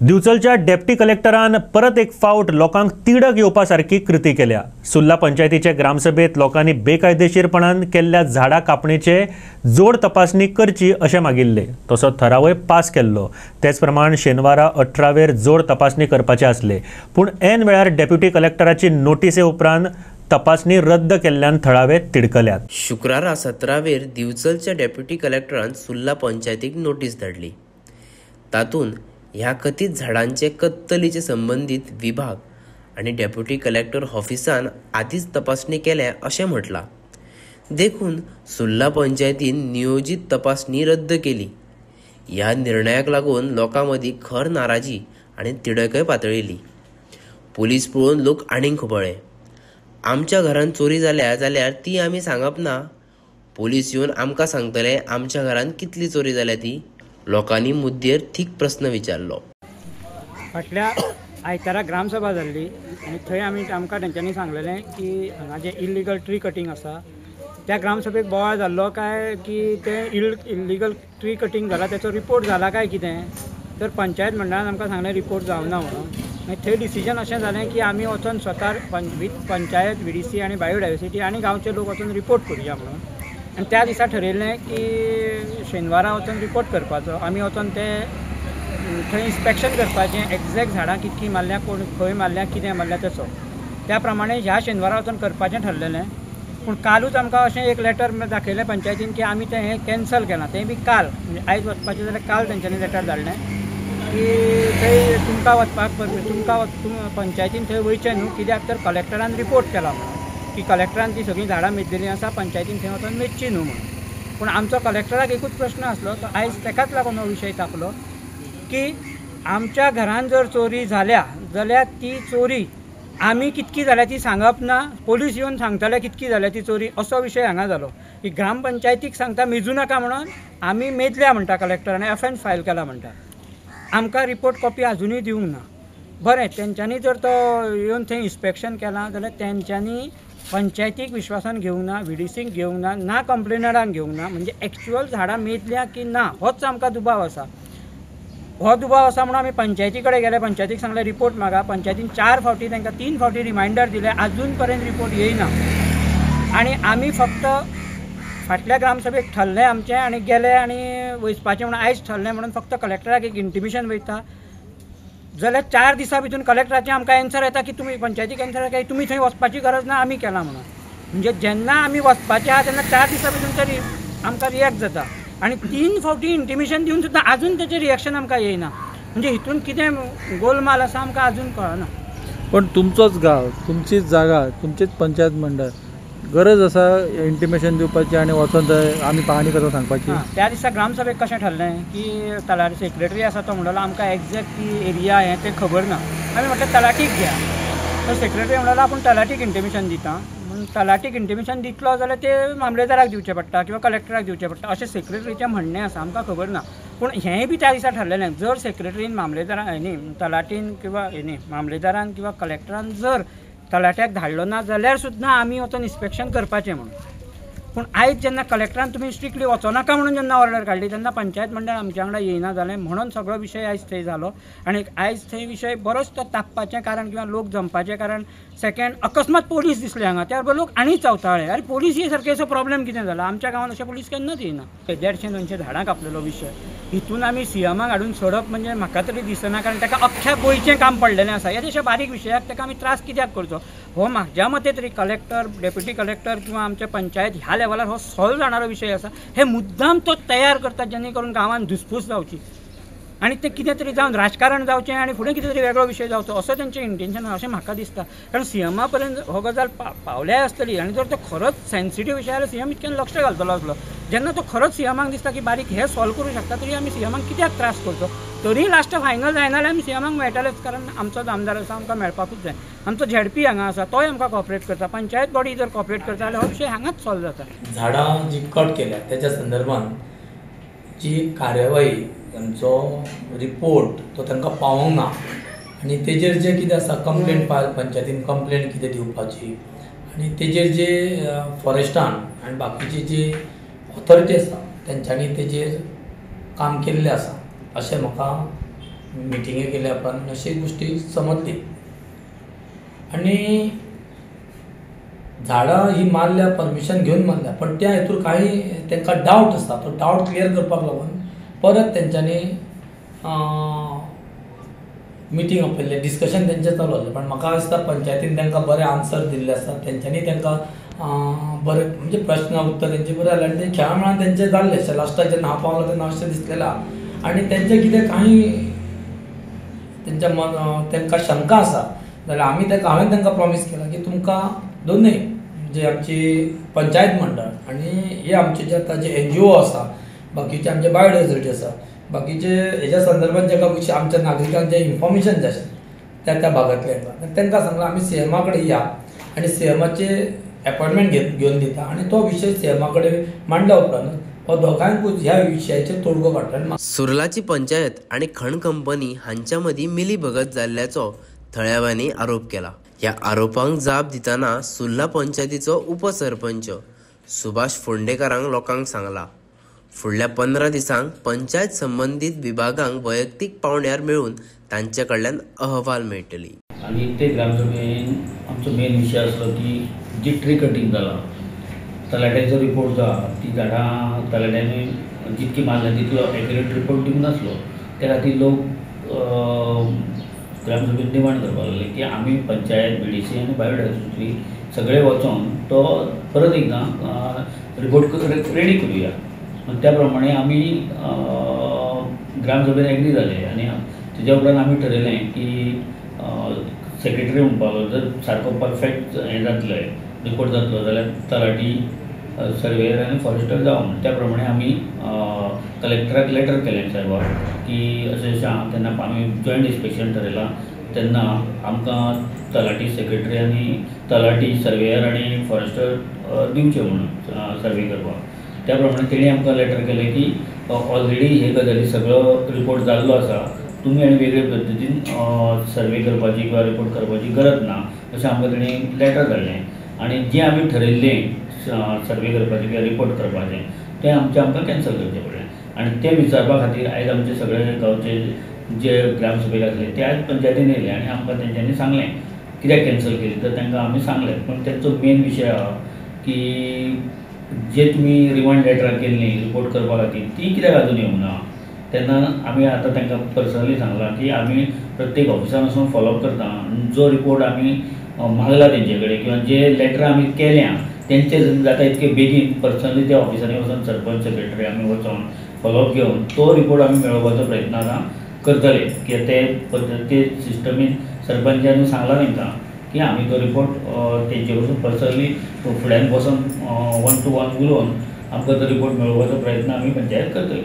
दिवचलच्या deputy कलेक्टरान परत एक फावट लोकांक तिडक येवपासारकी कृती केल्या। सुर्ला पंचायतीचे ग्रामसभेत लोकांनी बेकायदेशीरपणान केल्ल्या झाडां कापणेचे जोड तपासणी करची अशें मागिल्ले। तसो ठरावय पास केल्लो। तेच प्रमाण शेनवारा 18 जोड तपासणी करपाचे आसले, पूण ऐन वेळार डेप्युटी कलेक्टराची नोटीसे उपरांत तपासणी रद्द केल्ल्यान थळावे तिडकल्यात। शुक्रारा 17 दिवचलच्या डेप्युटी कलेक्टरान सुर्ला पंचायतीक नोटीस धाडली। तातूंत ह्या कथीत झाडांचे कत्तलीचे संबंधित विभाग आणि डेप्युटी कलेक्टर ऑफिसान आधीच तपासणी केल्या अशें म्हटलां। देखून सुर्ला पंचायतीन नियोजित तपासणी रद्द केली। ह्या निर्णयाक लागून लोकांमदीं खर नाराजी आणि तिडकय पातळिल्ली। पुलीस पळोवन लोक आनीक खुबळ्ळे। आमच्या घरांत चोरी जाल्या जाल्यार ती आमी सांगप ना। पुलीस येवन आमकां सांगतले आमच्या घरांत कितली चोरी जाल्या ती। लोकांनी मुद्देर थीक प्रस्न विचारलो। फाटल्या आयतारा ग्रामसभा जाल्ली आनी थंय आमकां तेंच्यांनी सांगलेलें की हांगा जे इल्लीगल ट्री कटींग आसा त्या ग्रामसभेक बोवाळ जाल्लो काय की ते इल्लीगल ट्री कटींग जाला तेचो रिपोर्ट जाला काय कितें, तर पंचायत मंडळान आमकां सांगलें रिपोर्ट जावना म्हणून। मागीर थंय डिसिजन अशें जालें की आमी वचून स्वता पंचायत VDC आनी बायोडायवर्सिटी आनी गांवचे लोक वचून रिपोर्ट करुया म्हणून। आनी त्या दिसा ठरयलें की शेनवारा वचून रिपोर्ट करपाचो। आमी वचून ते थंय इन्स्पेक्शन करपाचें, एक्झॅक्ट झाडां कितकी मारल्या, कोण खंय मारल्या, कितें मारल्या तेचो। त्या प्रमाणे ह्या शेनवारा वचून करपाचें ठरलेलें। पूण कालूच आमकां अशें एक लेटर दाखयलें पंचायतीन की आमी तें हें कॅन्सल केलां। तें बी काल, म्हणजे आयज वचपाचें जाल्यार काल तेंच्यांनी लेटर धाडलें की थंय तुमकां वचपाक पंचायतीन थंय वयचें न्हू, कित्याक तर कलेक्टरान रिपोर्ट केला म्हणून की कलेक्टरान ती सगळीं झाडां मेद्दिल्लीं आसा, पंचायतीन थंय वचून मेदची न्हू म्हणून। पूण आमचो कलेक्टराक एकूच प्रश्न आसलो, तो आयज तेकाच लागून हो विशय तापलो की आमच्या घरान जर चोरी जाल्या जाल्यार ती चोरी आमी कितकी जाल्या ती सांगप ना, पोलीस येवन सांगतले कितकी जाल्या ती चोरी, असो विशय हांगा जालो की ग्रामपंचायतीक सांगता मेजू नाका म्हणून आमी मेदल्या म्हणटा कलेक्टरान, FN फायल केला म्हणटा। आमकां रिपोर्ट कॉपी अजुनूय दिवंक ना। बरें, तेंच्यांनी जर तो येवन थंय इन्स्पेक्शन केलां जाल्यार तेंच्यांनी पंचायतीक विश्वासान घेवंक ना, VDCक घेवंक ना, ना कंप्लेनरांक घेवंक ना। म्हणजे एक्चुअल झाडां मेदल्या की ना होच आमकां दुबाव आसा। हो दुबाव आसा म्हणून आमी पंचायती कडेन गेले, पंचायतीक सांगलें रिपोर्ट मागा। पंचायतीन 4 फावटी तांकां 3 फावटी रिमांयडर दिले, अजून पर्यंत रिपोर्ट येयना। आनी आमी फक्त फाटल्या ग्रामसभेक ठरलें आमचें आनी गेले आनी वचपाचें म्हणून आयज ठरलें म्हणून फक्त कलेक्टराक एक इंटिमेशन वयता जाल्यार 4 दिसां भितर कलेक्टराचें आमकां एन्सर येता की तुमी पंचायतीक एन्सर येता की तुमी थंय वचपाची गरज ना, आमी केलां म्हणून। म्हणजे जेन्ना आमी वचपाचें आहा तेन्ना 4 दिसां भितर तरी आमकां रिएक्ट जाता। आनी 3 फावटी इंटिमेशन दिवन सुद्दां आजून तेचें रिएक्शन आमकां येयना। म्हणजे हितून कितें गोलमाल आसा आमकां आजून कळना। पण तुमचोच गांव, तुमचीच जागा, तुमचीच पंचायत मंडळ, गरज आसा इंटिमेशन दिवपाची आनी वचोन थंय आमी पाहणी करता सांगपाची। त्या दिसा ग्रामसभेक कशें ठरलें की तलाटी सेक्रेटरी आसा तो म्हणलो आमकां एक्झॅक्ट ती एरिया हें तें खबर ना। आमी म्हटलें तलाटीक घ्या। तर सेक्रेटरी म्हणलो आपूण तलाटीक इंटिमेशन दिता। म्हणून तलाटीक इंटिमेशन दितलो जाल्यार ते मामलेदाराक दिवचें पडटा किंवा कलेक्टराक दिवचें पडटा अशें सेक्रेटरीचें म्हणणें आसा, आमकां खबर ना। पूण हेंय बी त्या दिसा ठरलेलें, जर सेक्रेटरीन मामलेदारान तलाटीन किंवा मामलेदारान किंवा कलेक्टरान जर तलाट्याक धाडलो ना जाल्यार सुद्दां आमी वचून इन्स्पेक्शन करपाचें म्हणून। पूण आयज जेन्ना कलेक्टरान तुमी स्ट्रिक्टली वचनाका म्हणून जेन्ना ऑर्डर काडली तेन्ना पंचायत मंडळ आमच्या वांगडा येयना जालें, म्हणून सगळो विशय आयज थंय जालो। आनी आयज थंय विशय बरोच तो तापपाचें कारण किंवा लोक जमपाचें कारण सेकेंड अकस्मात पोलीस दिसले हांगा, त्या बरोबर लोक आनी चवताळे अरे पोलीस ये सारकें असो प्रॉब्लेम कितें जाला, आमच्या गांवांत अशें पोलीस केन्नाच येयना। 150-200 झाडां कापलेलो विशय हितून आमी CMाक हाडून सोडप म्हणजे म्हाका तरी दिसना, कारण ताका अख्ख्या गोंयचें काम पडलेलें आसा। ह्या अशा बारीक विशयाक ताका आमी त्रास कित्याक करचो। हो म्हाज्या मते तरी कलेक्टर, डेप्युटी कलेक्टर किंवा आमचे पंचायत ह्या लेवलार हो सॉल्व जाणारो विशय आसा। हे मुद्दाम तो तयार करतात जेणे करून गांवांत धुसफूस जावची आनी तें कितें तरी जावन राजकारण जावचें आनी फुडें कितें तरी वेगळो विशय जावचो असो तेंचें इंटेन्शन अशें म्हाका दिसता। कारण CMा पर्यंत हो गजाल पावल्याय आसतली आनी जर तो खरोच सेन्सिटीव विशय जाल्यार CM इतक्यान लक्ष घालतलो आसलो। जेन्ना तो खरोच CMाक दिसता की बारीक हे सॉल्व करूं शकता तरी आमी CMाक कित्याक त्रास करचो। तरी लास्ट फायनल जायना जाल्यार आमी CMाक मेळटलेच, कारण आमचो आमदार आसा, आमकां मेळपाकूच जाय। आमचो ZP हांगा आसा, तोय आमकां कॉपरेट करता। पंचायत बॉडी जर कॉपरेट करता जाल्यार हो विशय हांगाच सॉल्व जाता। झाडां जी कट केल्या त्याच्या संदर्भात जी कार्यवाही तांचो रिपोर्ट तो तांकां पावोंक ना आनी तेजेर जे कितें आसा कंप्लेंट फायल पंचायतीन कंप्लेंट कितें दिवपाची आनी तेजेर जे फॉरेस्टान आनी बाकीचे जे ऑथॉरिटी आसा तेंच्यांनी तेजेर काम केल्लें आसा अशें म्हाका मिटिंगे केल्या आपण अशी गोष्टी समजली. आणि झाडां ही मारल्या, परमिशन घेऊन मारल्या, पण त्या हेतूर काही त्यांना डाऊट असता. तो डाऊट क्लियर करपाक लागून परत तेंच्यांनी मिटींग आपयल्लें, डिस्कशन तेंचें चालू आसलें. पण म्हाका दिसता पंचायतीन तांकां बरे आन्सर दिल्ले आसतात. तेंच्यांनी तांकां बरे म्हणजे प्रश्न उत्तर तेंचे बरें जालें आनी ते खेळा मेळान तेंचें जाल्लें अशें. लास्टाक जेन्ना हांव पावलो तेन्ना अशें दिसलेलें. आनी तेंचें कितें काही तेंच्या तांकां शंका आसा जाल्यार हांवें तांकां प्रॉमिस केला की तुमकां दोनूय जे आमची पंचायत मंडळ आनी हे आमचे जे आतां जे NGO आसा, बाकीचे आमचे बायोडायवर्सिटी आसा, बाकीचे हेच्या संदर्भात जेका आमच्या नागरिकांक जे इन्फॉर्मेशन जे आसा त्या भागांतले तांकां सांगलां आमी CMA कडेन या आनी CMAचे अपॉयंटमेंट घेवन दिता आनी तो विशय CMA कडेन मांडल्या उपरांत हो दोगांयकूच ह्या विशयाचेर तोडगो काडटा. सुर्लाची पंचायत आणि खण कंपनी हांच्या मदीं मिलीभगत जाल्ल्याचो थळाव्यांनी आरोप केला. ह्या आरोपांक जाप दितना सुर्ला पंचायतीचो उपसरपंच सुभाष फोंडेकारांक लोकांक सांगला फुडल्या 15 दिसांक पंचायत संबंधीत विभागांक वैयक्तीक पावण्यार मेळून तांचे कडल्यान अहवाल मेळटली. आणि ते ग्रामसभेन आमचो मेन विशय आसलो की जी ट्री कटींग जाला, तलाट्याचो रिपोर्ट जो आहा ती झाडां तलाट्यांनी जितकी मारल्या तितलो एक्युरेट रिपोर्ट दिवंक नासलो. त्या खातीर लोक ग्रामसभेत डिमांड करपाक लागले की आमी पंचायत, BDC आनी बायोडायवर्सिटी सगळे वचोन तो परत एकदां रिपोर्ट रेडी करुया. त्या प्रमाणे आमी ग्रामसभेन एग्री जाले आनी तेज्या उपरांत आमी ठरयलें की सेक्रेटरी म्हणपाक जर सारको परफेक्ट हें जातलें रिपोर्ट जातलो जाल्यार तलाटी, सर्वेयर आनी फॉरेस्टर जावं. त्या प्रमाणे आमी कलेक्टराक लेटर केलें साहेबाक की अशें अशें आहा. तेन्ना आमी जॉयंट इन्स्पेक्शन ठरयलां. तेन्ना आमकां तलाटी, सेक्रेटरी आनी तलाटी, सर्वेयर आनी फॉरेस्टर दिवचे म्हणून सर्वे करपाक. त्या प्रमाणे तेणी आमकां लेटर केलें की ऑलरेडी हे गजाली सगळो रिपोर्ट जाल्लो आसा, तुमी आनी वेगळे पद्दतीन सर्वे करपाची किंवा रिपोर्ट करपाची गरज ना अशें आमकां तेणी लेटर धाडलें. आनी जें आमी ठरयल्लें सर्वे करपाचें किंवा रिपोर्ट करपाचें तें आमकां कॅन्सल करचें पडलें. आनी तें विचारपा खातीर आयज आमचे सगळे गांवचे जे ग्रामसभेक आसले ते आयज पंचायतीन येयले आनी आमकां तेंच्यांनी सांगलें कित्याक कॅन्सल केली. तर तांकां आमी सांगलें पण तेंचो मेन विशय आहा की जे तुमी रिमांड लेटरां केल्लीं रिपोर्ट करपा खातीर ती कित्याक आजून येवंक ना. तेन्ना आमी आतां तांकां पर्सनली सांगलां की आमी प्रत्येक ऑफिसान वचून फॉलोअप करता. जो रिपोर्ट आमी मागला तेंचे कडेन किंवा जे लेटरां आमी केल्या तेंचे जाता इतके बेगीन पर्सनली त्या ऑफिसांनी वचून सरपंच, सेक्रेटरी आमी वचोन फॉलोअप घेवन तो रिपोर्ट आमी मेळोवपाचो प्रयत्न आतां करतले. कित्याक ते सिस्टमीन सरपंचानी सांगलां तेंकां की आमी तो रिपोर्ट तेंचे वचून पर्सनली फुड्यान बसून 1 to 1 उलोवन आमकां तो रिपोर्ट मेळोवपाचो प्रयत्न आमी पंचायत करतली.